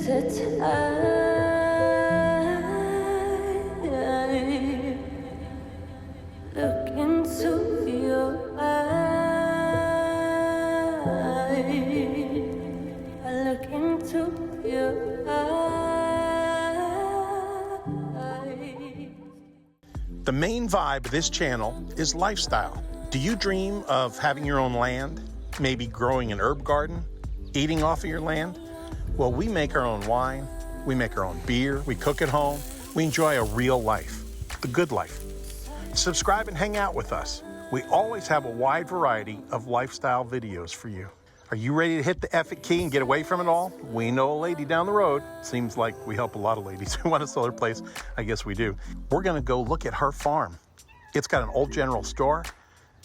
sit look into your eyes, I look into your eyes. The main vibe of this channel is lifestyle. Do you dream of having your own land? Maybe growing an herb garden? Eating off of your land? Well, we make our own wine, we make our own beer, we cook at home, we enjoy a real life, the good life. Subscribe and hang out with us. We always have a wide variety of lifestyle videos for you. Are you ready to hit the F it key and get away from it all? We know a lady down the road. Seems like we help a lot of ladies who want to sell their place. I guess we do. We're gonna go look at her farm. It's got an old general store,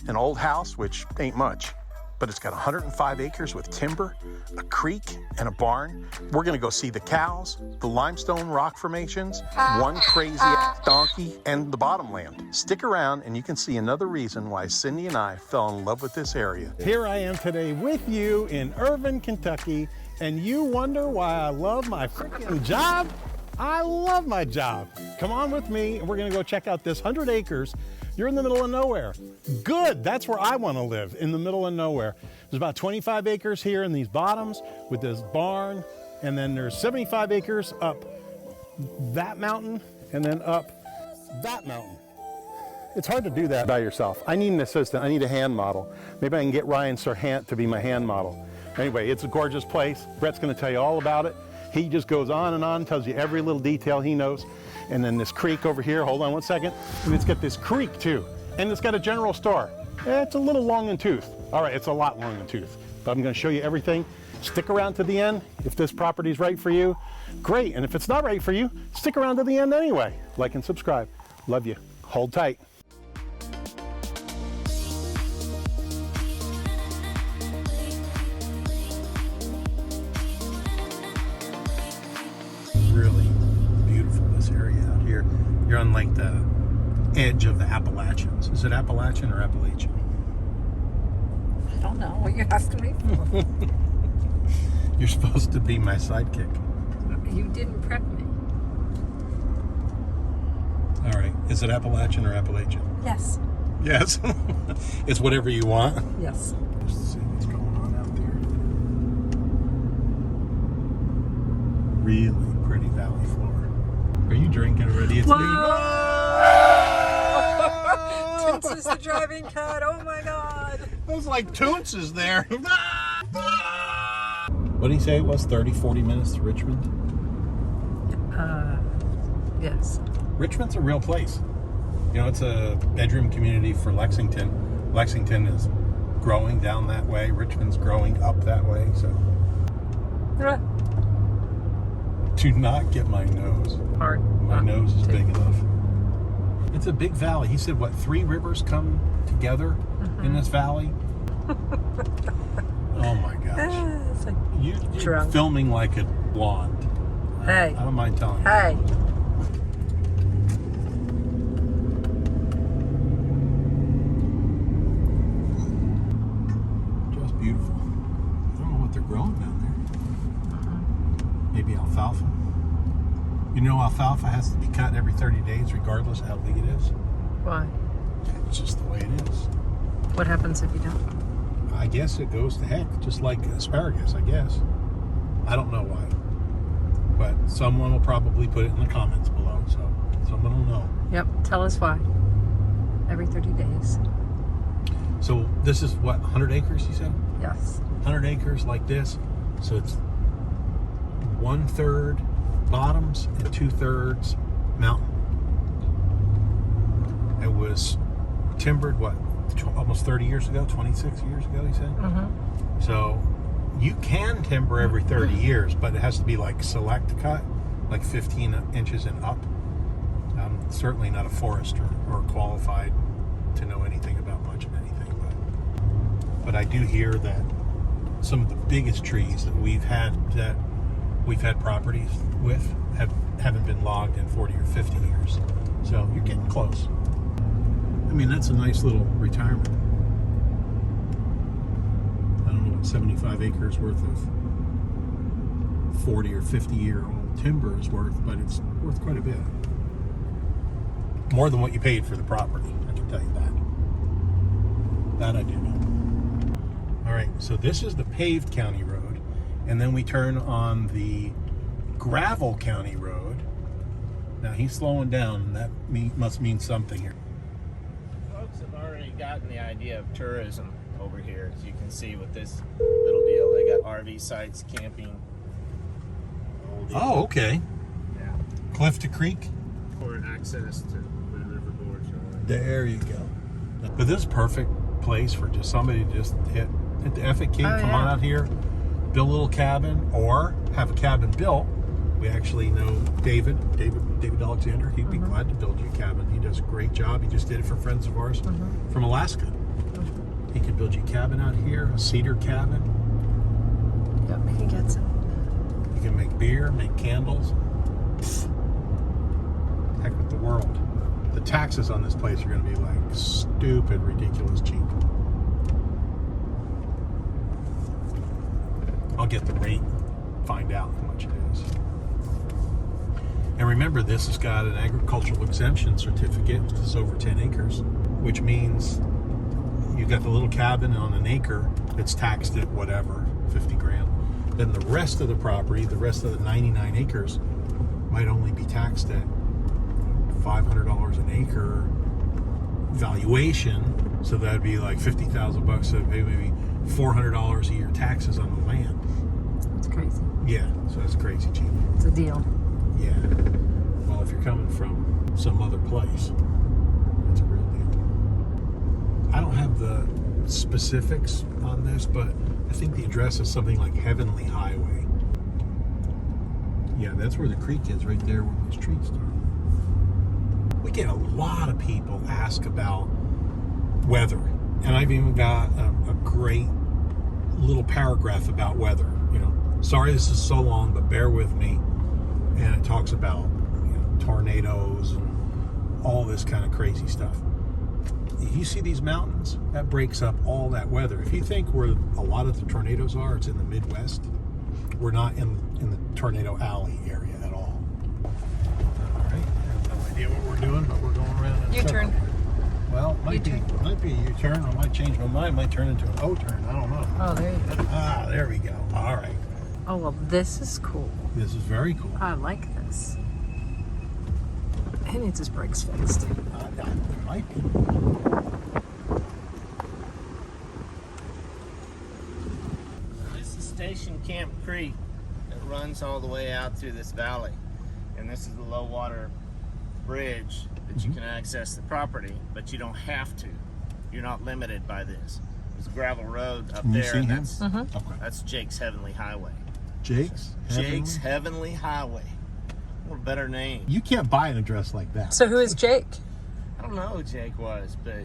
an old house, which ain't much, but it's got 105 acres with timber, a creek, and a barn. We're gonna go see the cows, the limestone rock formations, one crazy ass donkey, and the bottomland. Stick around and you can see another reason why Cindy and I fell in love with this area. Here I am today with you in Irvine, Kentucky, and you wonder why I love my freaking job? I love my job. Come on with me and we're gonna go check out this 100 acres. You're in the middle of nowhere. Good, that's where I wanna live, in the middle of nowhere. There's about 25 acres here in these bottoms with this barn, and then there's 75 acres up that mountain, and then up that mountain. It's hard to do that by yourself. I need an assistant, I need a hand model. Maybe I can get Ryan Serhant to be my hand model. Anyway, it's a gorgeous place. Brett's gonna tell you all about it. He just goes on and on, tells you every little detail he knows. And then this creek over here, hold on one second. And it's got this creek too. And it's got a general store. It's a little long in tooth. All right, it's a lot long in tooth. But I'm gonna show you everything. Stick around to the end. If this property's right for you, great. And if it's not right for you, stick around to the end anyway. Like and subscribe. Love you. Hold tight. You're on like the edge of the Appalachians. Is it Appalachian or Appalachian? I don't know what you're asking me for. You're supposed to be my sidekick. You didn't prep me. All right. Is it Appalachian or Appalachian? Yes. Yes. It's whatever you want. Yes. Let's see what's going on out there. Really pretty valley floor. Are you drinking already? It's me. Toots is the driving cat. Oh my God. There's like Toots is there. What did he say it was? 30, 40 minutes to Richmond? Yes. Richmond's a real place. You know, it's a bedroom community for Lexington. Lexington is growing down that way. Richmond's growing up that way. So do not get my nose. Hard. My nose is big enough. It's a big valley. He said, what, 3 rivers come together in this valley? Oh my gosh. It's like You're filming like a blonde. Hey. I don't mind telling you. Hey. Just beautiful. I don't know what they're growing down there. Maybe alfalfa. You know, alfalfa has to be cut every 30 days regardless of how big it is. Why? It's just the way it is. What happens if you don't? I guess it goes to heck, just like asparagus, I guess. I don't know why. But someone will probably put it in the comments below, so someone will know. Yep. Tell us why. Every 30 days. So this is what, 100 acres, you said? Yes. 100 acres like this. So it's 1/3 bottoms and 2/3 mountain. It was timbered, what, almost 30 years ago, 26 years ago, he said? So you can timber every 30 years, but it has to be like select cut, like 15 inches and up. I'm certainly not a forester or qualified to know anything about much of anything, but I do hear that some of the biggest trees that we've had properties with haven't been logged in 40 or 50 years. So you're getting close. I mean, that's a nice little retirement. I don't know what 75 acres worth of 40 or 50-year old timber is worth, but it's worth quite a bit. More than what you paid for the property, I can tell you that. That I do know. All right, so this is the paved county road, and then we turn on the gravel county road. Now he's slowing down, and that must mean something here. Folks have already gotten the idea of tourism over here, as you can see with this little deal. They got RV sites, camping. Oh, okay. Yeah. Cliff to creek. For access to Red River Gorge. There you go. But this is a perfect place for just somebody to just hit the F key, come on out here, build a little cabin, or have a cabin built. We actually know David Alexander. He'd be glad to build you a cabin. He does a great job. He just did it for friends of ours from Alaska. He could build you a cabin out here, a cedar cabin. Yep, he gets it. You can make beer, make candles. Heck with the world. The taxes on this place are going to be like stupid, ridiculous cheap. I'll get the rate, find out how much it is. And remember, this has got an agricultural exemption certificate. It's over 10 acres, which means you got the little cabin on an acre that's taxed at whatever, 50 grand. Then the rest of the property, the rest of the 99 acres, might only be taxed at $500 an acre valuation. So that'd be like $50,000. So maybe $400 a year taxes on the land. It's crazy. Yeah, so that's crazy cheap. It's a deal. Yeah. Well, if you're coming from some other place, it's a real deal. I don't have the specifics on this, but I think the address is something like Heavenly Highway. Yeah, that's where the creek is, right there where those trees start. We get a lot of people ask about weather, and I've even got a great little paragraph about weather. You know, sorry this is so long, but bear with me. And it talks about, you know, tornadoes and all this kind of crazy stuff. You see these mountains? That breaks up all that weather. If you think where a lot of the tornadoes are, it's in the Midwest. We're not in the tornado alley area at all. All right, I have no idea what we're doing, but we're going around in a circle. U-turn. Well, might be a U-turn. I might change my mind. Might turn into an O-turn. I don't know. Oh, there you go. Ah, there we go. All right. Oh, well, this is cool. This is very cool. I like this. He needs his brakes fixed. It might be. This is Station Camp Creek that runs all the way out through this valley. And this is the low water bridge that you can access the property, but you don't have to. You're not limited by this. There's a gravel road up Can you there, see and him? that's Jake's Heavenly Highway. Jake's Heavenly Highway. What a better name. You can't buy an address like that. So who is Jake? I don't know who Jake was, but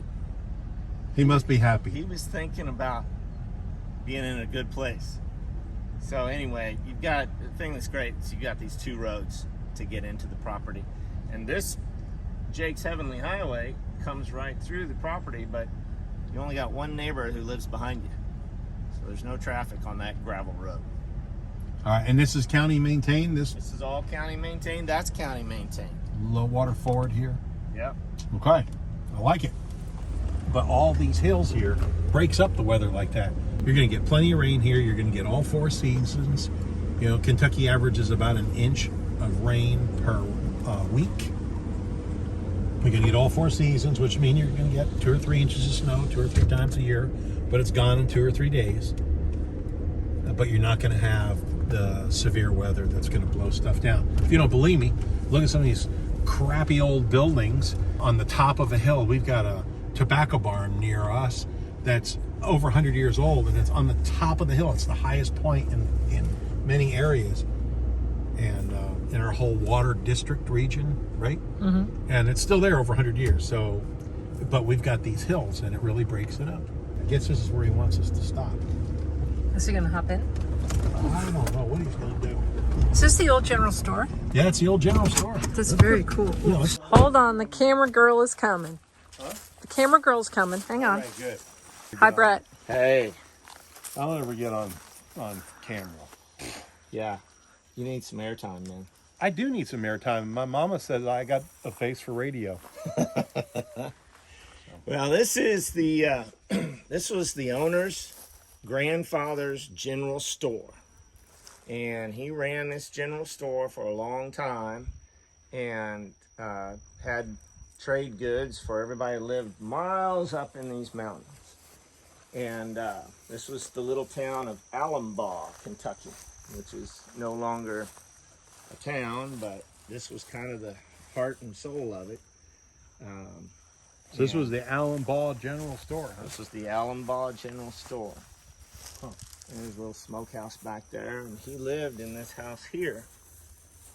He must be happy. he was thinking about being in a good place. So anyway, you've got, the thing that's great is you've got these two roads to get into the property. And this Jake's Heavenly Highway comes right through the property, but you only got one neighbor who lives behind you. So there's no traffic on that gravel road. All right, and this is county maintained, this This is all county maintained, that's county maintained. low water forward here. Yep. Okay, I like it. But all these hills here breaks up the weather like that. You're gonna get plenty of rain here. You're gonna get all four seasons. You know, Kentucky averages about an inch of rain per week. You're gonna get all four seasons, which means you're gonna get 2 or 3 inches of snow 2 or 3 times a year, but it's gone in 2 or 3 days. But you're not gonna have the severe weather that's gonna blow stuff down. If you don't believe me, look at some of these crappy old buildings on the top of a hill. We've got a tobacco barn near us that's over 100 years old, and it's on the top of the hill. It's the highest point in many areas, and in our whole water district region, right? And it's still there over 100 years. So, but we've got these hills, and it really breaks it up. I guess this is where he wants us to stop. Is he gonna hop in? I don't know what he's gonna do. Is this the old general store? Yeah, it's the old general store. That's very cool. Yeah, let's- Hold on, the camera girl is coming. The camera girl's coming. Hang on. good. Hi, Brett. Hey. I'll never get on camera. Yeah. You need some airtime, man. I do need some airtime. My mama said I got a face for radio. Well, this is the this was the owner's grandfather's general store, and he ran this general store for a long time, and had trade goods for everybody who lived miles up in these mountains. And this was the little town of Allenbaugh, Kentucky, which is no longer a town, but this was kind of the heart and soul of it. So this was the Allenbaugh General Store, huh? This was the Allenbaugh General Store. And there's a little smokehouse back there, and he lived in this house here,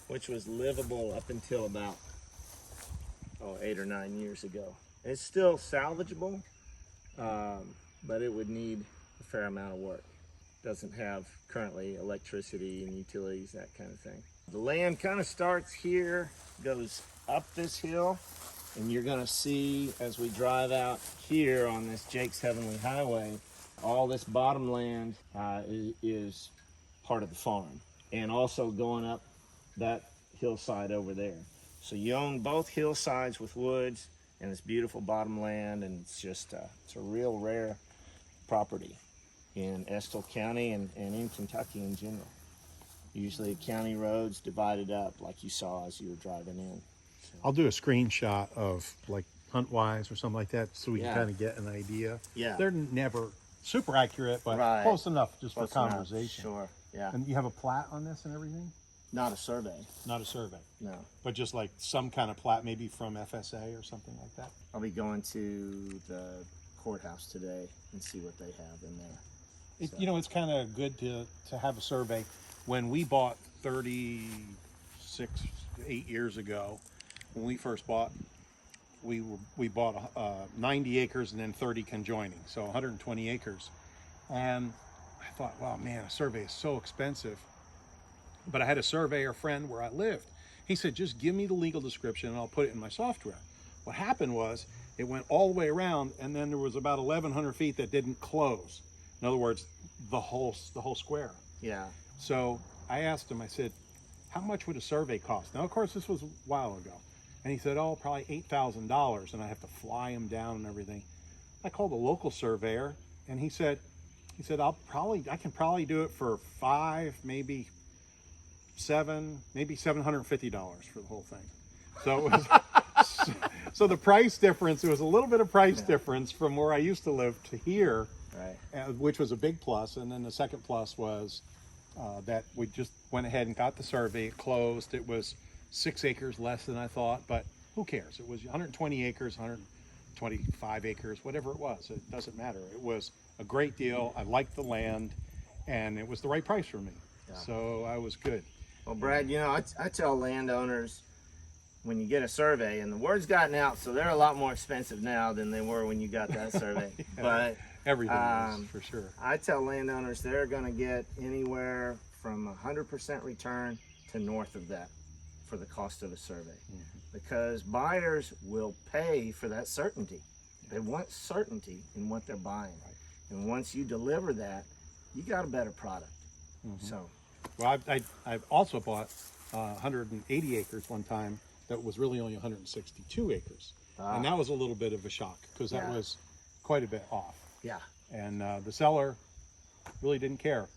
which was livable up until about 8 or 9 years ago. It's still salvageable, but it would need a fair amount of work. Doesn't have currently electricity and utilities, that kind of thing. The land kind of starts here, goes up this hill, and you're going to see as we drive out here on this Jake's Heavenly Highway, all this bottom land is part of the farm, and also going up that hillside over there. So you own both hillsides with woods and this beautiful bottom land, and it's just it's a real rare property in Estill County and in Kentucky in general. Usually county roads divided up like you saw as you were driving in. So, I'll do a screenshot of like HuntWise or something like that so we Yeah. can kind of get an idea. Yeah. They're never super accurate, but Right. close enough just close for enough. conversation. Sure, yeah. And you have a plat on this and everything? Not a survey, Not a survey, no. but just like some kind of plat, maybe from FSA or something like that. I'll be going to the courthouse today and see what they have in there. You know, it's kind of good to have a survey. When we bought 8 years ago, when we first bought, we bought 90 acres and then 30 conjoining, so 120 acres. And I thought, wow, man, a survey is so expensive. But I had a surveyor friend where I lived. He said, just give me the legal description and I'll put it in my software. What happened was it went all the way around, and then there was about 1,100 feet that didn't close. In other words, the whole square. Yeah, So I asked him, I said, how much would a survey cost? Now, of course, this was a while ago. And he said, oh, probably $8,000, and I have to fly him down and everything. I called a local surveyor, and he said, I can probably do it for $5, maybe $750 for the whole thing. So it was, so the price difference, there was a little bit of price difference from where I used to live to here, right. which was a big plus. And then the second plus was that we just went ahead and got the survey. It closed. It was 6 acres less than I thought, but who cares? It was 120 acres, 125 acres, whatever it was. It doesn't matter. It was a great deal. I liked the land, and it was the right price for me. Yeah. So I was good. Well, Brad, you know, I tell landowners when you get a survey, and the word's gotten out, so they're a lot more expensive now than they were when you got that survey. Yeah, but everything is, for sure. I tell landowners they're going to get anywhere from 100% return to north of that for the cost of a survey, because buyers will pay for that certainty. They want certainty in what they're buying, and once you deliver that, you got a better product. So. Well, I've also bought 180 acres one time that was really only 162 acres. And that was a little bit of a shock because that was quite a bit off. Yeah. And the seller really didn't care.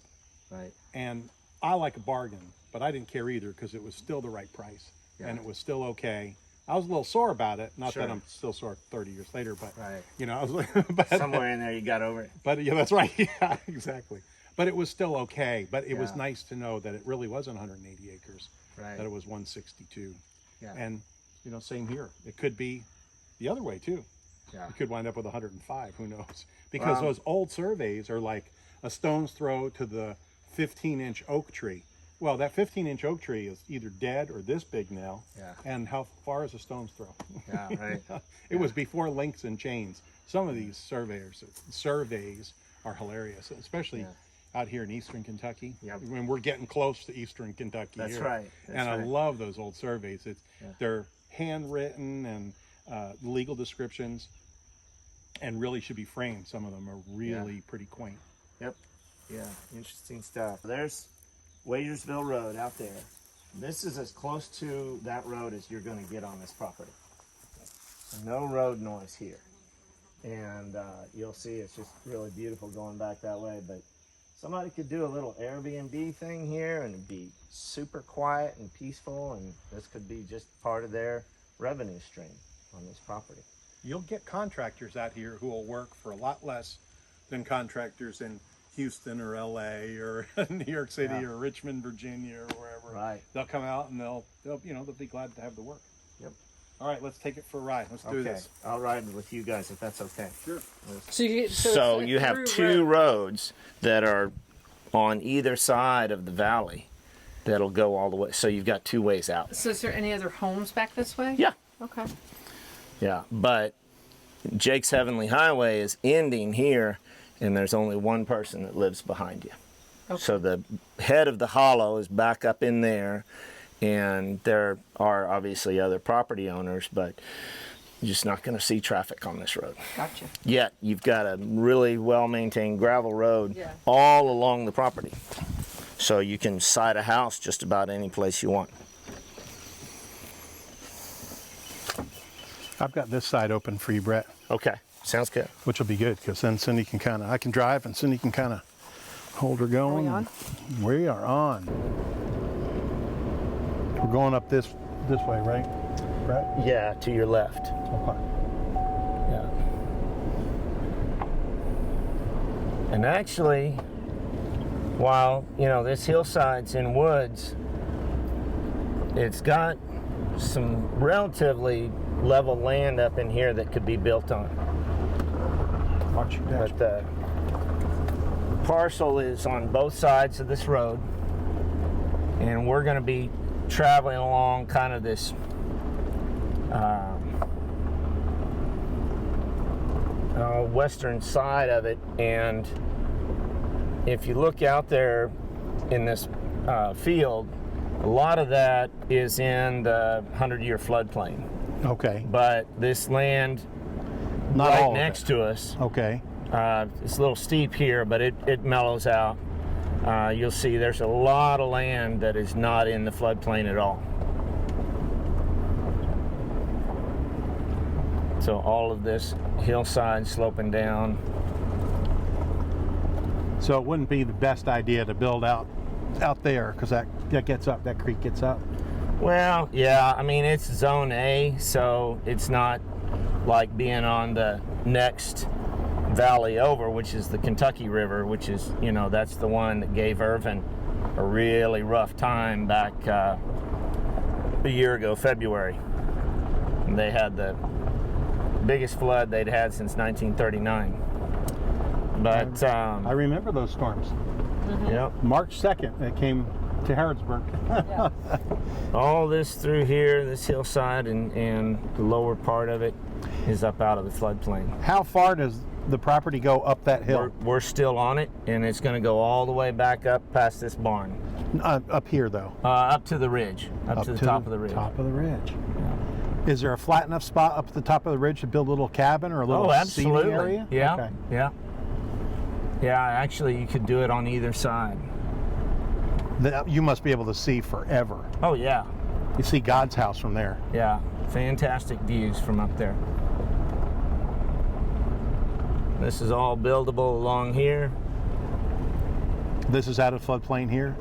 Right. And I like a bargain, but I didn't care either because it was still the right price. Yeah. And it was still okay. I was a little sore about it. Not Sure. that I'm still sore 30 years later, but, Right. you know, I was like, but, Somewhere in there you got over it. But yeah, that's right. Yeah, exactly. But it was still okay. But it was Yeah. nice to know that it really wasn't 180 acres, Right. that it was 162. Yeah. And, you know, same here. It could be the other way too. Yeah. You could wind up with 105, who knows? Because Wow. those old surveys are like a stone's throw to the 15-inch oak tree. Well, that 15-inch oak tree is either dead or this big now. Yeah. And how far is a stone's throw? Yeah, right. It was before links and chains. Some of these surveys are hilarious, especially out here in eastern Kentucky. Yep. When we're getting close to eastern Kentucky. That's here. right. That's And I right. love those old surveys. They're handwritten and legal descriptions, and really should be framed. Some of them are really pretty quaint. Yep. Yeah. Interesting stuff. There's Wadersville Road out there. This is as close to that road as you're going to get on this property. No road noise here. And you'll see it's just really beautiful going back that way. But somebody could do a little Airbnb thing here and it'd be super quiet and peaceful, and this could be just part of their revenue stream on this property. You'll get contractors out here who will work for a lot less than contractors in Houston or LA or New York City or Richmond, Virginia, or wherever. Right. They'll come out and they'll be glad to have the work. Yep. All right, let's take it for a ride. Let's do this. I'll ride with you guys if that's okay. Sure. So you have two roads that are on either side of the valley that'll go all the way. So you've got two ways out. So is there any other homes back this way? Yeah. Okay. Yeah, but Jake's Heavenly Highway is ending here, and there's only one person that lives behind you. Okay. So the head of the hollow is back up in there, and there are obviously other property owners, but you're just not going to see traffic on this road. Gotcha. Yet you've got a really well-maintained gravel road all along the property. So you can site a house just about any place you want. I've got this side open for you, Brett. Okay, sounds good. Which will be good because then Cindy can I can drive and Cindy can kind of hold her going. Are we on? We are on. We're going up this way, right, Brett? Yeah, to your left. Okay. Yeah. And actually, while, this hillside's in woods, it's got some relatively level land up in here that could be built on. Watch your dash. But the parcel is on both sides of this road, and we're going to be traveling along kind of this western side of it. And if you look out there in this field, a lot of that is in the 100-year floodplain. Okay. But this land Not right all next to us, Okay. it's a little steep here, but it mellows out. You'll see there's a lot of land that is not in the floodplain at all. So all of this hillside sloping down. So it wouldn't be the best idea to build out there because that gets up, that creek gets up. Well, yeah, I mean, it's zone A, so it's not like being on the next valley over, which is the Kentucky River, which is, that's the one that gave Irvin a really rough time back a year ago, February. And they had the biggest flood they'd had since 1939. But I remember those storms. Yep. March 2nd, it came to Harrodsburg. Yeah. All this through here, this hillside, and the lower part of it is up out of the floodplain. How far does the property go up that hill? We're still on it, and it's going to go all the way back up past this barn. Up here, though. Up to the ridge, up to the top of the ridge. Top of the ridge. Is there a flat enough spot up at the top of the ridge to build a little cabin or a little seating area? Yeah, Okay. yeah. Actually, you could do it on either side. You must be able to see forever. Oh yeah, You see God's house from there. yeah. Fantastic views from up there. This is all buildable along here. This is out of floodplain here?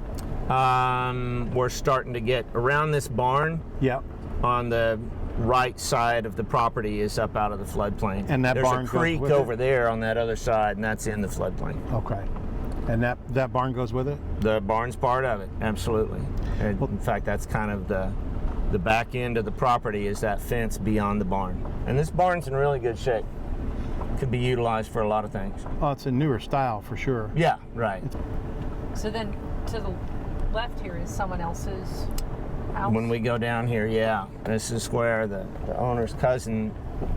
We're starting to get around this barn. Yep. On the right side of the property is up out of the floodplain. And that There's barn a goes creek with over it? there on that other side, and that's in the floodplain. Okay. And that barn goes with it? The barn's part of it, absolutely. And in fact, that's kind of the back end of the property is that fence beyond the barn. And this barn's in really good shape. Could be utilized for a lot of things. Oh, it's a newer style for sure. Yeah, right. So then to the left here is someone else's house? When we go down here, yeah, this is where the owner's cousin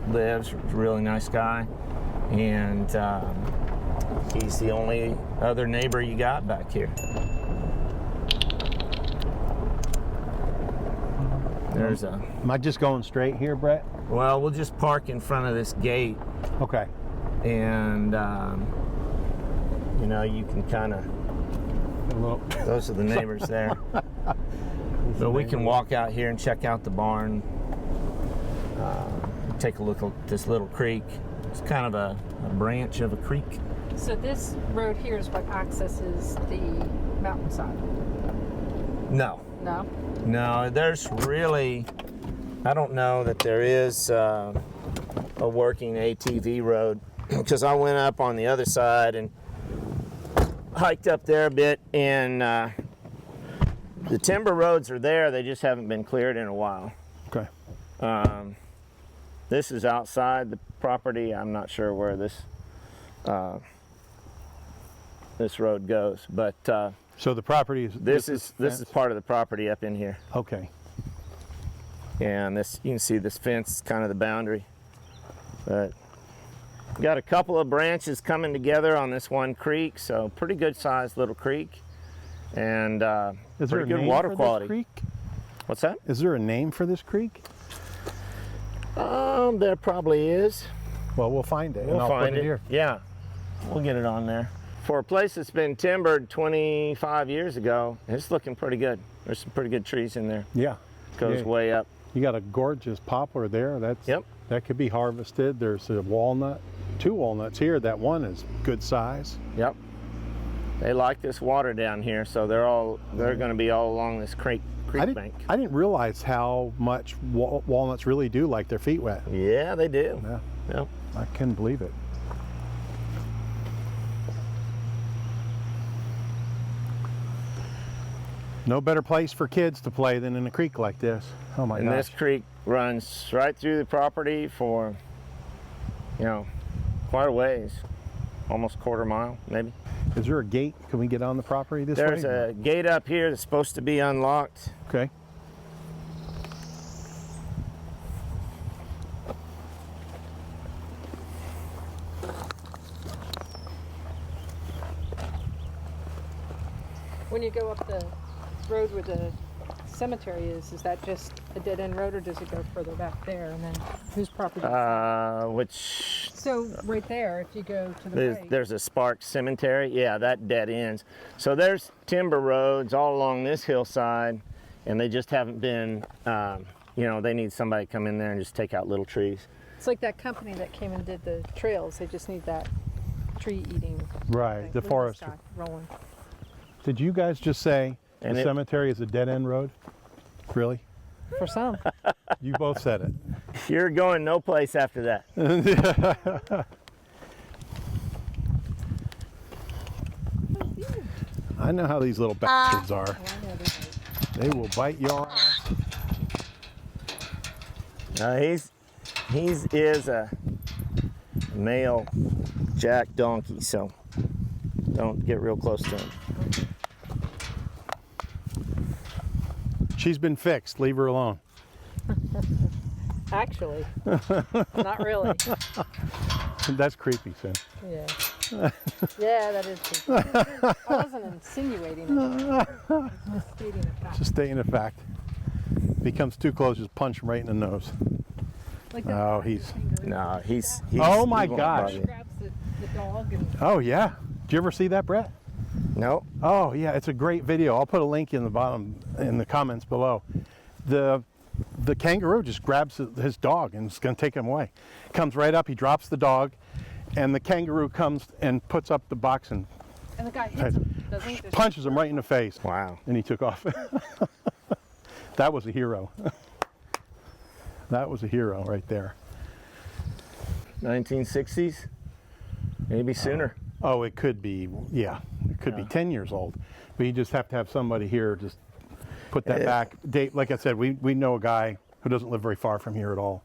lives. He's a really nice guy. And he's the only other neighbor you got back here. There's a... Am I just going straight here, Brett? Well, we'll just park in front of this gate. Okay. And, you know, you can kind of A little. Those are the neighbors there. So we can walk out here and check out the barn. Take a look at this little creek. It's kind of a branch of a creek. So this road here is what accesses the mountainside? No. No? No, there's really, I don't know that there is a working ATV road, because I went up on the other side and hiked up there a bit, and the timber roads are there, they just haven't been cleared in a while. Okay. This is outside the property. I'm not sure where this road goes, but So the property is. this is part of the property up in here. Okay. And this, you can see this fence is kind of the boundary. But got a couple of branches coming together on this one creek, so pretty good sized little creek. And Is there pretty a good name water for quality. this creek? What's that? Is there a name for this creek? There probably is. Well, we'll find it. We'll and I'll find put it here. Yeah, we'll get it on there. For a place that's been timbered 25 years ago, it's looking pretty good. There's some pretty good trees in there. Yeah. Goes Yeah. way up. You got a gorgeous poplar there. That's Yep. That could be harvested. There's a walnut, 2 walnuts here. That one is good size. Yep. They like this water down here, so they're going to be all along this creek bank. I didn't realize how much walnuts really do like their feet wet. Yeah, they do. Yeah, Yep. I couldn't believe it. No better place for kids to play than in a creek like this. Oh my And gosh. this creek runs right through the property for, quite a ways, almost quarter mile, maybe. Is there a gate? Can we get on the property this way? There's a gate up here that's supposed to be unlocked. Okay. When you go up the road where the cemetery is that just a dead-end road, or does it go further back there? And then whose property? Which So right there, if you go to the right. there's a Sparks Cemetery. Yeah, that dead ends. So there's timber roads all along this hillside, and they just haven't been, they need somebody to come in there and just take out little trees. It's like that company that came and did the trails. They just need that tree eating. Right, thing. the Look at this forest. guy rolling. Did you guys just say And the it- cemetery is a dead-end road? Really? For some. You both said it. You're going no place after that. I know how these little bastards are. They will bite your ass. He is a male jack donkey, so don't get real close to him. She's been fixed. Leave her alone. Actually, not really. That's creepy, Sin. Yeah. Yeah, that is creepy. I wasn't insinuating it. Just stating a fact. Just stating a fact. Becomes too close, just punch him right in the nose. Like that Oh, guy he's. with the finger. No, he's Oh my he won't gosh. bother you. Grabs the dog and Oh yeah. Did you ever see that, Brett? No. Oh yeah, it's a great video. I'll put a link in the bottom in the comments below. The kangaroo just grabs his dog and is going to take him away. Comes right up, he drops the dog, and the kangaroo comes and puts up the box and the guy hits him, doesn't he? punches him right in the face. Wow. And he took off. That was a hero. That was a hero right there. 1960s, maybe sooner. Oh, it could be, yeah, it could be 10 years old. But you just have to have somebody here just put that back. Dave, like I said, we know a guy who doesn't live very far from here at all.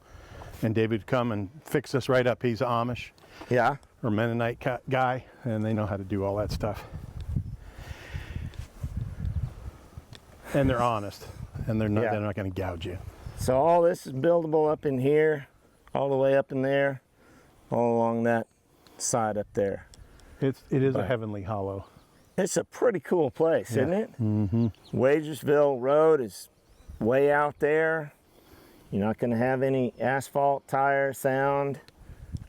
And David would come and fix this right up. He's Amish Yeah. or Mennonite guy, and they know how to do all that stuff. And they're honest, and they're not going to gouge you. So all this is buildable up in here, all the way up in there, all along that side up there. It is a Right. heavenly hollow. It's a pretty cool place, isn't it? Mm-hmm. Wagersville Road is way out there. You're not going to have any asphalt tire sound.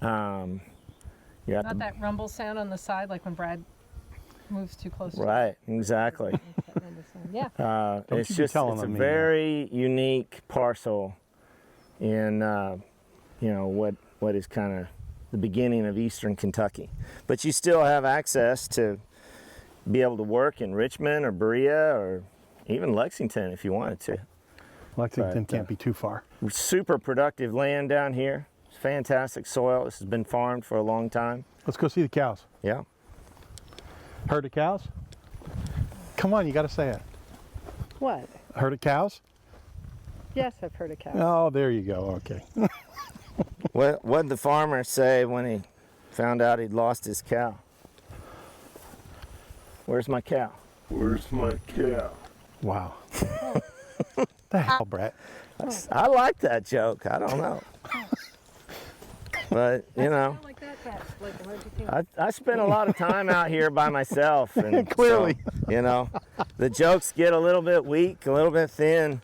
You're at Not that rumble sound on the side, like when Brad moves too close. Right, exactly. Yeah. It's you be just telling it's a them, very unique parcel in you know what is kind of the beginning of eastern Kentucky. But you still have access to be able to work in Richmond or Berea or even Lexington if you wanted to. Lexington But, can't be too far. Super productive land down here. Fantastic soil. This has been farmed for a long time. Let's go see the cows. Yeah. Herd of cows? Come on, you got to say it. What? Herd of cows? Yes, I've heard of cows. Oh, there you go. Okay. What did the farmer say when he found out he'd lost his cow? Where's my cow? Where's my cow? Wow. The hell, Brett? I like that joke. I don't know. But, you know, Like that, like, what do you think? I spend a lot of time out here by myself. And Clearly. so, you know, the jokes get a little bit weak, a little bit thin.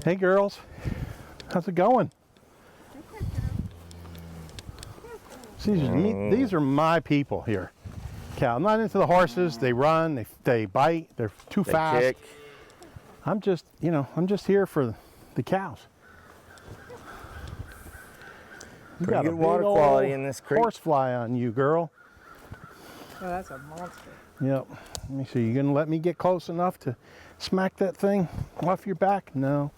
Hey, girls. How's it going? These are my people here. Cow. I'm not into the horses. They run, they bite, they're too They fast. kick. I'm just, you know, I'm just here for the cows. You Pretty got a good water big old quality in this creek. horsefly on you, girl. Oh, that's a monster. Yep. Let me see. You gonna let me get close enough to smack that thing off your back? No.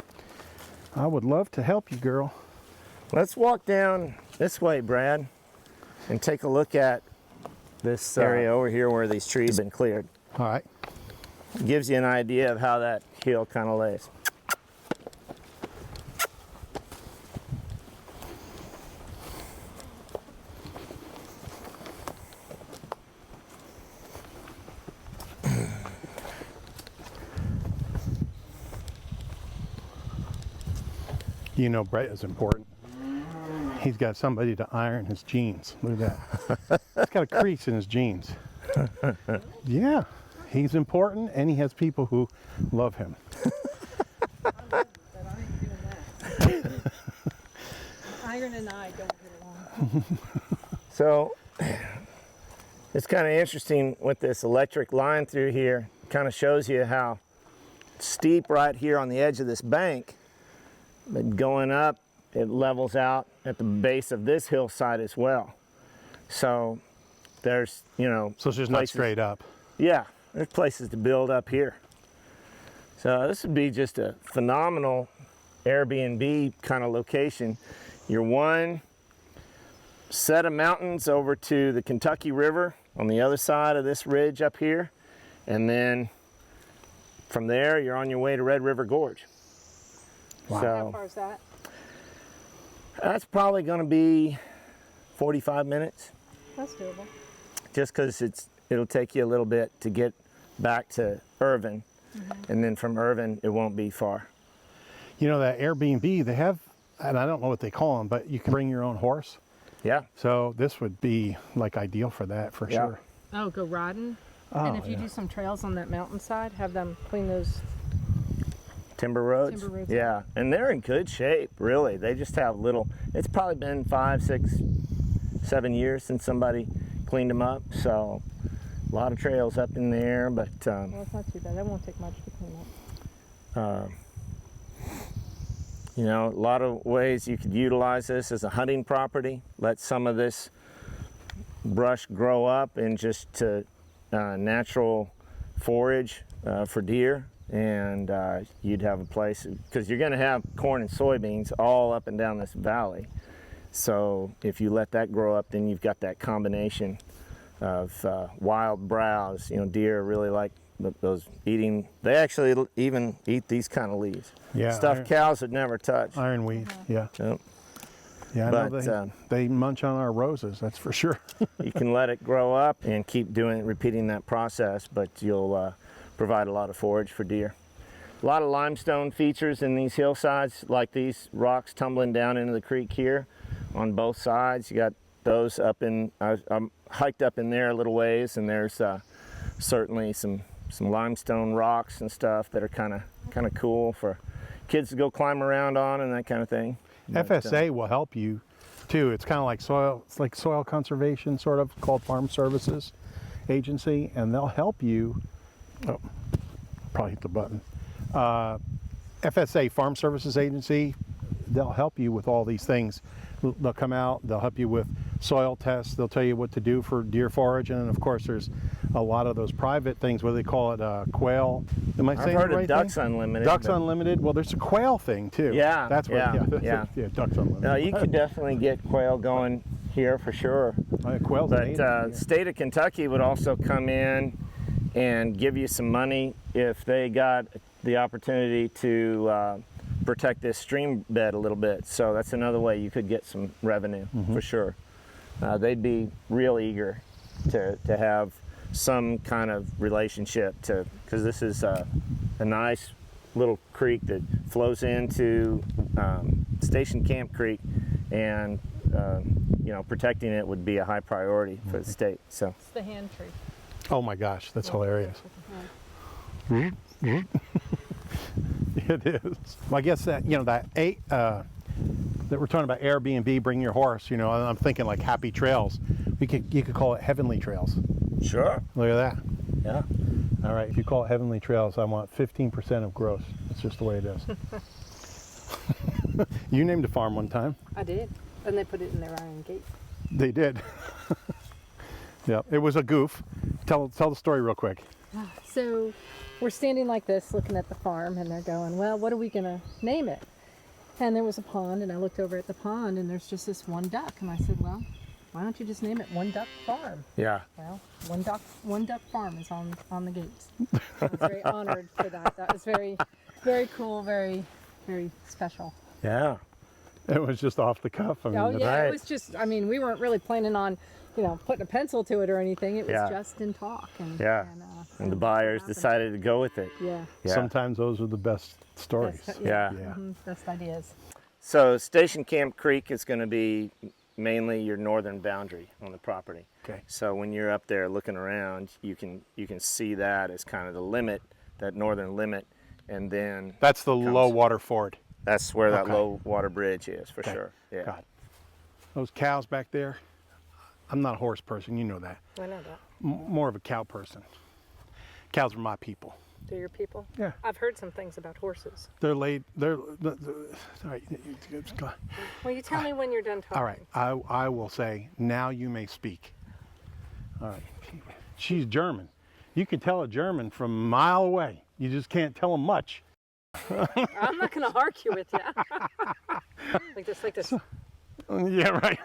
I would love to help you, girl. Let's walk down this way, Brad, and take a look at this area over here where these trees have been cleared. All right. It gives you an idea of how that hill kind of lays. You know Brett is important. He's got somebody to iron his jeans. Look at that. He's got a crease in his jeans. Yeah, he's important and he has people who love him. But I ain't doing that. Iron and I don't get along. So it's kind of interesting with this electric line through here. Kind of shows you how steep right here on the edge of this bank, but going up, it levels out at the base of this hillside as well. So there's, you know, So it's just not straight up. yeah, there's places to build up here. So this would be just a phenomenal Airbnb kind of location. You're one set of mountains over to the Kentucky River on the other side of this ridge up here. And then from there, you're on your way to Red River Gorge. Wow. So How far is that? that's probably going to be 45 minutes, That's doable. just because it'll take you a little bit to get back to Irvin, and then from Irvin it won't be far. You know that Airbnb, they have, and I don't know what they call them, but you can bring your own horse. Yeah, So this would be like ideal for that for Yeah. sure. Oh, go riding? Oh, And if you yeah. do some trails on that mountainside, have them clean those. timber roads. Timber roads, Yeah, and they're in good shape, really. They just have little. It's probably been 5, 6, 7 years since somebody cleaned them up. So a lot of trails up in there, but Well, it's not too bad. That won't take much to clean up. you know, a lot of ways you could utilize this as a hunting property. Let some of this brush grow up and just to natural forage for deer, and you'd have a place, because you're going to have corn and soybeans all up and down this valley. So if you let that grow up, then you've got that combination of wild browse. You know, deer really like those eating. They actually even eat these kind of leaves. Yeah, Stuff cows would never touch. Ironweed, yeah. Yep. Yeah, I But, know they munch on our roses, that's for sure. You can let it grow up and keep repeating that process, but you'll provide a lot of forage for deer. A lot of limestone features in these hillsides, like these rocks tumbling down into the creek here on both sides. You got those up in, I'm hiked up in there a little ways, and there's certainly some limestone rocks and stuff that are kind of cool for kids to go climb around on and that kind of thing. But, FSA will help you too. It's kind of like soil. It's like soil conservation, sort of, called Farm Services Agency, and they'll help you. Oh, probably hit the button. FSA, Farm Services Agency. They'll help you with all these things. They'll come out. They'll help you with soil tests. They'll tell you what to do for deer forage, and of course, there's a lot of those private things. What do they call it? Quail. Am I saying I've heard the right of Ducks thing? Unlimited. Ducks but- Unlimited. Well, there's a quail thing too. Yeah, that's what. yeah. Yeah, Ducks Unlimited. No, you could definitely get quail going here for sure. Quail's But native here. state of Kentucky would also come in and give you some money if they got the opportunity to protect this stream bed a little bit. So that's another way you could get some revenue for sure. They'd be real eager to have some kind of relationship to, because this is a nice little creek that flows into Station Camp Creek, and you know, protecting it would be a high priority for the state. So It's the hand tree. Oh my gosh, that's hilarious. With the hand. It is. Well, I guess that, you know, that we're talking about Airbnb, bring your horse, you know, and I'm thinking like happy trails. You could call it heavenly trails. sure, Look at that. yeah. All right, if you call it heavenly trails, I want 15% of gross. That's just the way it is. You named a farm one time. I did. And they put it in their iron gate. They did. Yeah, it was a goof. Tell the story real quick. So we're standing like this looking at the farm, and they're going, well, what are we going to name it? And there was a pond, and I looked over at the pond, and there's just this one duck. And I said, well, why don't you just name it One Duck Farm? Yeah. Well, One Duck Farm is on the gates. I was very honored for that. That was very, very cool, very, very special. Yeah. It was just off the cuff. I mean, Oh yeah, right. it was just, I mean, we weren't really planning on, you know, putting a pencil to it or anything. It was Yeah. just in talk. And, Yeah. And the buyers happened. decided to go with it. Yeah. Yeah. Sometimes those are the best stories. Yeah. Yeah. Best ideas. So Station Camp Creek is going to be mainly your northern boundary on the property. Okay. So when you're up there looking around, you can see that as kind of the limit, that northern limit, and then That's the low water ford. that's where that Okay. low water bridge is for Okay. sure. Yeah. God. Those cows back there, I'm not a horse person, you know that. I know that. More of a cow person. Cows are my people. Do your people? Yeah. I've heard some things about horses. All right. Well, you tell me when you're done talking. All right. I will say, now you may speak. All right. She's German. You can tell a German from a mile away. You just can't tell them much. I'm not going to argue with you. like this. Yeah, right.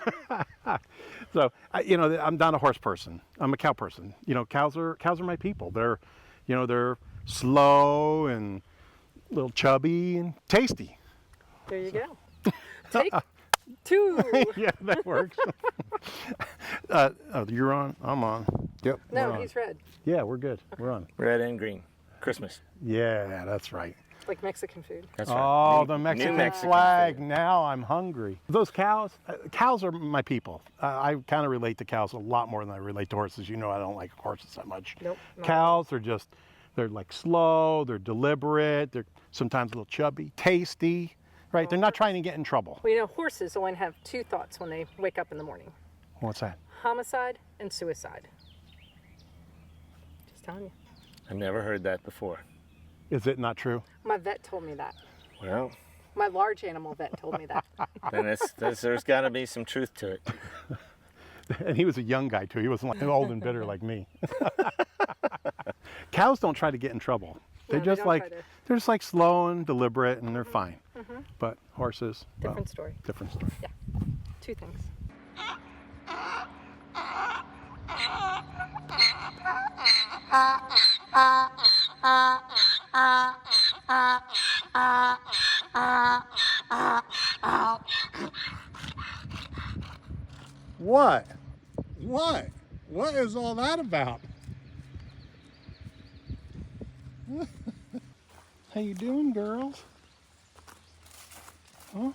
So, you know, I'm not a horse person. I'm a cow person. You know, cows are my people. They're, you know, they're slow and a little chubby and tasty. There you go. Take two. Yeah, that works. You're on. I'm on. Yep. No, we're on. he's red. Yeah, we're good. We're on. Red and green. Christmas. Yeah, that's right. Like Mexican food. That's Oh, right. the New Mexican Mexican flag. food. Now I'm hungry. Those cows, cows are my people. I kind of relate to cows a lot more than I relate to horses. You know, I don't like horses that much. Nope, not Cows are just, they're like slow, they're deliberate, they're sometimes a little chubby, tasty, right? They're not trying to get in trouble. Well, you know, horses only have two thoughts when they wake up in the morning. What's that? Homicide and suicide. Just telling you. I've never heard that before. Is it not true? My vet told me that. Well, My large animal vet told me that. then there's got to be some truth to it. And he was a young guy too. He wasn't like old and bitter like me. Cows don't try to get in trouble. They're No, they just don't like, try to. they're just like slow and deliberate and they're fine. But horses, well, Different story. different story. Two things. What? What? What is all that about? How you doing, girls? Huh?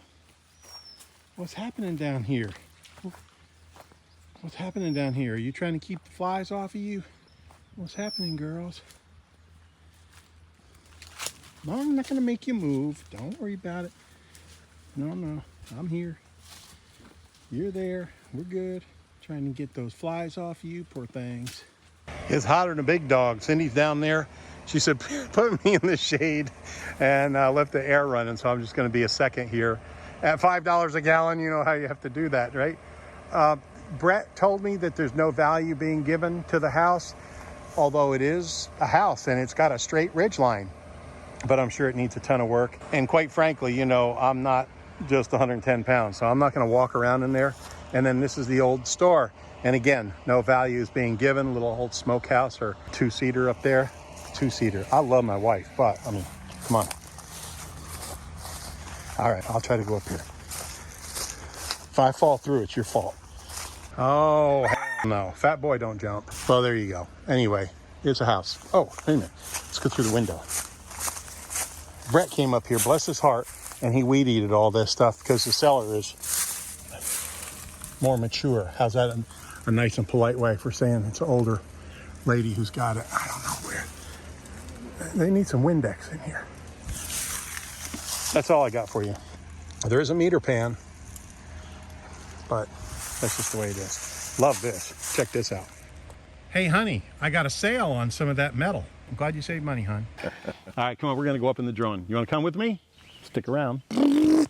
What's happening down here? What's happening down here? Are you trying to keep the flies off of you? What's happening, girls? No, I'm not going to make you move. Don't worry about it. No, I'm here. You're there. We're good. Trying to get those flies off you, poor things. It's hotter than a big dog. Cindy's down there. She said, put me in the shade, and left the air running, so I'm just going to be a second here. At $5 a gallon, you know how you have to do that, right? Brett told me that there's no value being given to the house, although it is a house and it's got a straight ridge line. But I'm sure it needs a ton of work. And quite frankly, you know, I'm not just 110 pounds, so I'm not going to walk around in there. And then this is the old store. And again, no value is being given. Little old smokehouse or two-seater up there. Two-seater. I love my wife, but I mean, come on. All right, I'll try to go up here. If I fall through, it's your fault. Oh, hell no. Fat boy don't jump. Well, there you go. Anyway, here's a house. Oh, wait a minute. Let's go through the window. Brett came up here, bless his heart, and he weed-eated all this stuff because the cellar is more mature. How's that a nice and polite way for saying it's an older lady who's got it? I don't know where. They need some Windex in here. That's all I got for you. There is a meter pan, but that's just the way it is. Love this. Check this out. Hey, honey, I got a sale on some of that metal. I'm glad you saved money, hon. All right, come on, we're gonna go up in the drone. You wanna come with me? Stick around. Oh.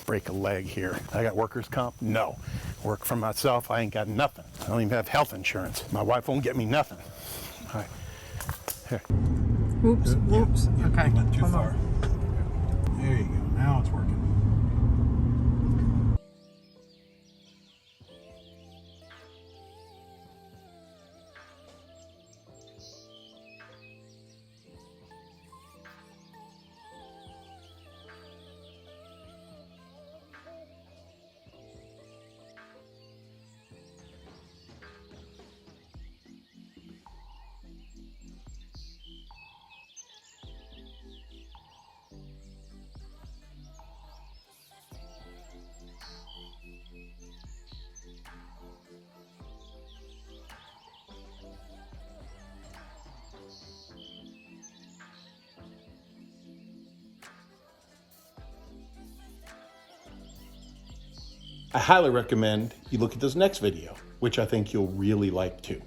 Break a leg here. I got workers' comp? No. Work for myself, I ain't got nothing. I don't even have health insurance. My wife won't get me nothing. All right. Here. Oops, whoops. Okay. Went too far. There you go. Now it's working. I highly recommend you look at this next video, which I think you'll really like too.